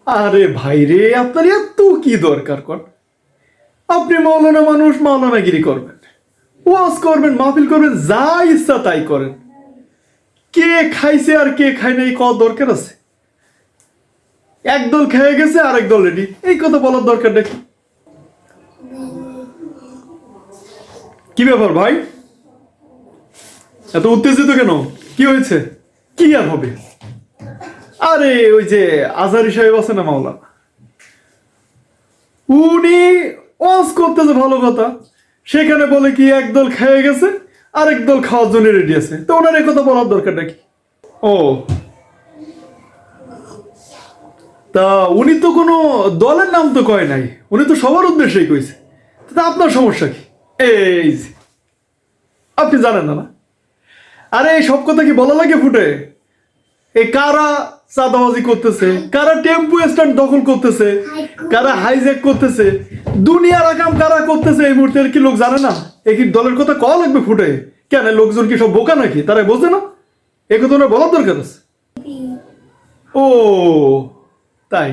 আরে ভাই রে, আপনার এত কি দরকার কর? আপনি মাওলানা মানুষ, মাওলানাগিরি করবেন, ওয়াজ করবেন, মাহফিল করবেন, যা ইচ্ছা তাই করেন। কে খাইছে আর কে খায় নাই কত দরকার আছে? একদল খেয়ে গেছে আর একদল রেডি, এই কথা বলার দরকার নাকি? কি ব্যাপার ভাই, এত উত্তেজিত কেন? কি হয়েছে? কি আর হবে? আরে ওই যে আজহারি সাহেব আছে না মাওলানা, উনি ওয়াজ করতেছে, ভালো কথা। সেখানে বলে কি একদল খেয়ে গেছে আর একদল খাওয়ার জন্য রেডি আছে, তো ওনার এই কথা বলার দরকার নাকি? ও, তা উনি তো কোনো দলের নাম তো কয় নাই, উনি তো সবার উদ্দেশ্যেই কইছে। তা আপনার সমস্যা কি? এই যে, আপনি জানেন না না? আরে এই সব কথা কি বলা লাগে ফুটে? এই কারা চাঁদাবাজি করতেছে, কারা টেম্পু স্ট্যান্ড দখল করতেছে, কারা হাইজ্যাক করতেছে, দুনিয়ার আকাম কারা করতেছে, এই মুহূর্তে কি লোক জানে না? এই কি দলের কথা কওয়া লাগবে ফুটে? কেন, লোকজন কি সব বোকা নাকি, তারা বোঝে না? এই কথা ওনার বলার দরকার আছে। ও তাই?